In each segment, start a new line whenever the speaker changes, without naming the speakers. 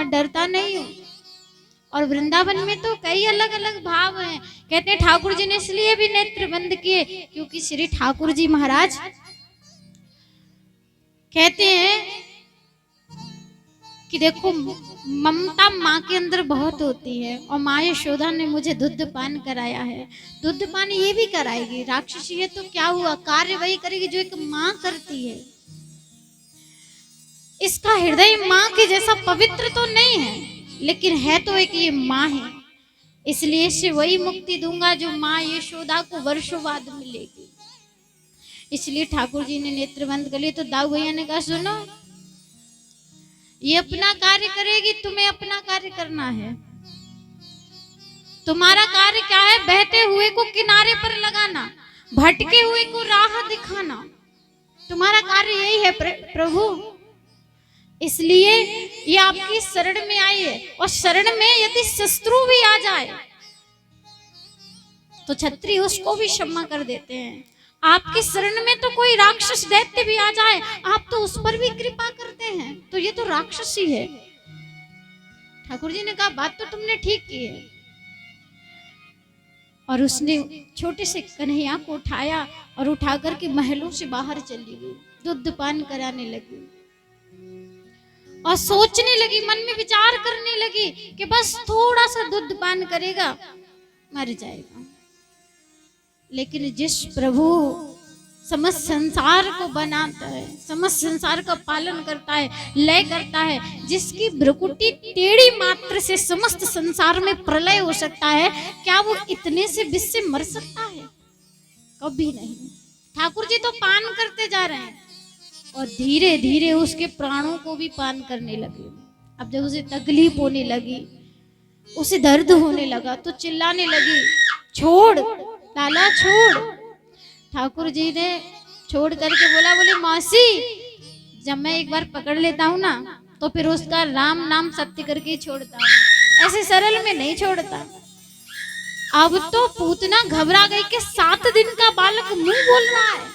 मैं डरता नहीं हूँ। और वृंदावन में तो कई अलग अलग भाव हैं। कहते हैं ठाकुर जी ने इसलिए भी नेत्र बंद किए क्योंकि श्री ठाकुर जी महाराज कहते हैं कि देखो ममता माँ के अंदर बहुत होती है और माँ यशोदा ने मुझे दुग्ध पान कराया है, दुग्ध पान ये भी कराएगी। राक्षसी है तो क्या हुआ, कार्य वही करेगी जो एक माँ करती है। इसका हृदय माँ के जैसा पवित्र तो नहीं है, लेकिन है तो एक ये माँ है, इसलिए इससे वही मुक्ति दूंगा जो माँ यशोदा को वर्षों बाद मिलेगी। इसलिए ठाकुर जी ने नेत्र बंद कर लिए। तो दाऊ भैया ने कहा सुनो, ये अपना कार्य करेगी, तुम्हें अपना कार्य करना है। तुम्हारा कार्य क्या है, बहते हुए को किनारे पर लगाना, भटके हुए को राह दिखाना, तुम्हारा कार्य यही है प्रभु। इसलिए ये आपकी शरण में आई है, और शरण में यदि शत्रु भी आ जाए तो छत्री उसको भी क्षमा कर देते हैं। आपकी शरण में तो कोई राक्षस दैत्य भी आ जाए, आप तो उस पर भी कृपा करते हैं, तो ये तो राक्षसी है। ठाकुर जी ने कहा बात तो तुमने ठीक की है। और उसने छोटे से कन्हैया को उठाया और उठाकर के महलों से बाहर चली गई, दूध पान कराने लगी और सोचने लगी, मन में विचार करने लगी कि बस थोड़ा सा दूध पान करेगा मर जाएगा। लेकिन जिस प्रभु समस्त संसार को बनाता है, समस्त संसार का पालन करता है, लय करता है, जिसकी भ्रुकुटी टेढ़ी मात्र से समस्त संसार में प्रलय हो सकता है, क्या वो इतने से विष से मर सकता है? कभी नहीं। ठाकुर जी तो पान करते जा रहे हैं और धीरे धीरे उसके प्राणों को भी पान करने लगे। अब जब उसे तकलीफ होने लगी, उसे दर्द होने लगा, तो चिल्लाने लगी, छोड़ लाला छोड़। ठाकुर जी ने छोड़ करके बोले मौसी, जब मैं एक बार पकड़ लेता हूँ ना तो फिर उसका राम नाम सत्य करके ही छोड़ता हूँ, ऐसे सरल में नहीं छोड़ता। अब तो पूतना घबरा गई कि 7 दिन का बालक मुंह बोल रहा है,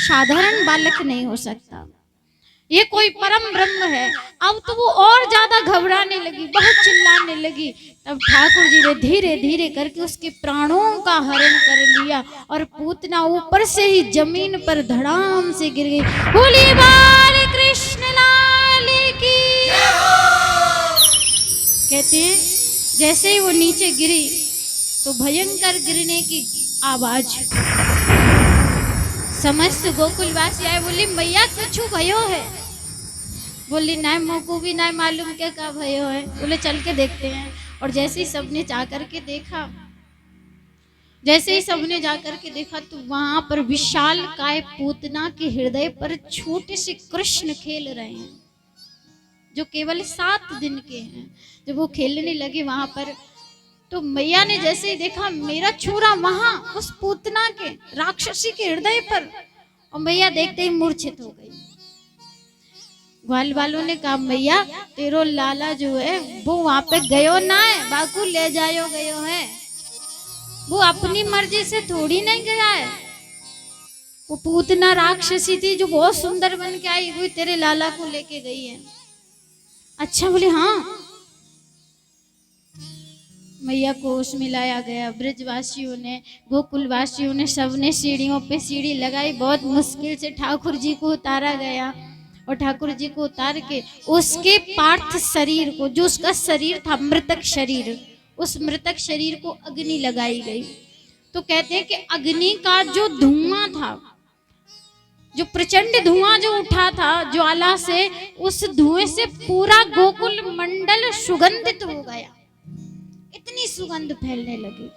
साधारण बालक नहीं हो सकता, ये कोई परम ब्रह्म है। अब तो वो और ज्यादा घबराने लगी, बहुत चिल्लाने लगी। तब ठाकुर जी ने धीरे धीरे करके उसके प्राणों का हरण कर लिया और पूतना ऊपर से ही जमीन पर धड़ाम से गिर गई। बोलिए बाल कृष्ण लाल की। कहते हैं जैसे ही वो नीचे गिरी तो भयंकर गिरने की आवाज, समस्त गोकुलवासी आए, बोली मैया कुछ भयो है। बोली ना मोको भी ना मालूम क्या का भयो है। बोले चल के देखते हैं। और जैसे ही सबने जा करके देखा, जैसे ही सबने जा करके देखा तो वहां पर विशाल काय पूतना के हृदय पर छोटे से कृष्ण खेल रहे हैं, जो केवल 7 दिन के हैं। जब वो खेलने लगे वहां पर, तो मैया ने जैसे ही देखा मेरा छोरा वहां उस पूतना के राक्षसी के हृदय पर, और मैया देखते ही मूर्छित हो गई। ग्वाल वालों ने कहा मैया तेरो लाला जो है वो वहां पे गयो ना है, बाकू ले जायो गयो है, वो अपनी मर्जी से थोड़ी नहीं गया है। वो पूतना राक्षसी थी जो बहुत सुंदर बन के आई, वो तेरे लाला को लेके गई है। अच्छा, बोले हाँ। मैया को उसमें लाया गया। ब्रजवासियों ने, गोकुलवासियों ने, सबने सीढ़ियों पे सीढ़ी लगाई, बहुत मुश्किल से ठाकुर जी को उतारा गया। और ठाकुर जी को उतार के उसके पार्थ शरीर को, जो उसका शरीर था मृतक शरीर, उस मृतक शरीर को अग्नि लगाई गई। तो कहते हैं कि अग्नि का जो धुआं था, जो प्रचंड धुआं जो उठा था ज्वाला से, उस धुएं से पूरा गोकुल मंडल सुगंधित हो गया, इतनी सुगंध फैलने लगी।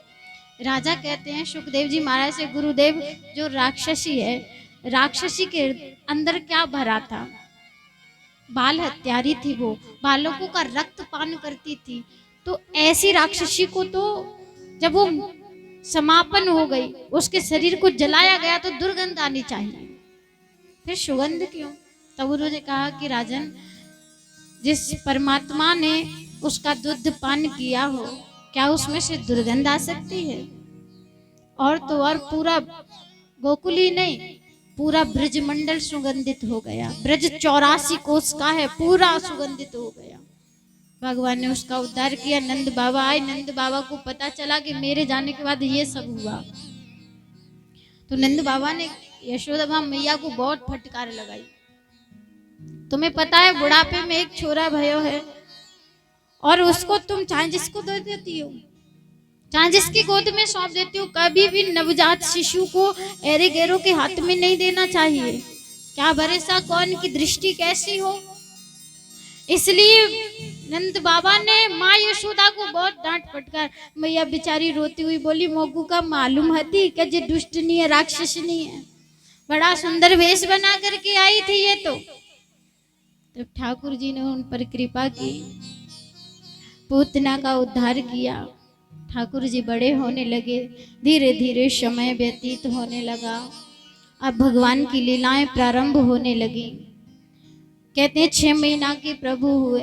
राजा कहते हैं सुखदेव जी महाराज से, गुरुदेव जो राक्षसी है, राक्षसी के अंदर क्या भरा था? बाल हत्यारी थी, वो बालकों का रक्त पान करती थी। तो ऐसी राक्षसी को तो जब वो समापन हो गई, उसके शरीर को जलाया गया तो दुर्गंध आनी चाहिए, फिर सुगंध क्यों? तब उन्होंने कहा कि राजन, जिस परमात्मा ने उसका दूध पान किया हो, क्या उसमें से दुर्गंध आ सकती है? और तो और पूरा गोकुल ही नहीं, पूरा ब्रजमंडल सुगंधित हो गया। ब्रज 84 कोस का है, पूरा सुगंधित हो गया। भगवान ने उसका उद्धार किया। नंद बाबा आए, नंद बाबा को पता चला कि मेरे जाने के बाद ये सब हुआ। तो नंद बाबा ने यशोदा मैया को बहुत फटकार लगाई। तुम्हें पता है बुढ़ापे में एक छोरा भयो है और उसको तुम चाहे जिसको दे देती हो, चाहे जिसकी गोद में सौंप देती हो, कभी भी नवजात शिशु को एरे गैरों के हाथ में नहीं देना चाहिए। क्या भरोसा कौन की दृष्टि कैसी हो। इसलिए नंद बाबा ने माँ यशोदा को बहुत डांट फटकार। मैया बेचारी रोती हुई बोली, मोगू का मालूम हती कि ये दुष्ट नहीं है, राक्षस नहीं है, बड़ा सुंदर वेश बना करके आई थी ये तो। तब ठाकुर जी ने उन पर कृपा की, पूतना का उद्धार किया। ठाकुर जी बड़े होने लगे, धीरे धीरे समय व्यतीत होने लगा। अब भगवान की लीलाएं प्रारंभ होने लगी। कहते हैं 6 महीना के प्रभु हुए,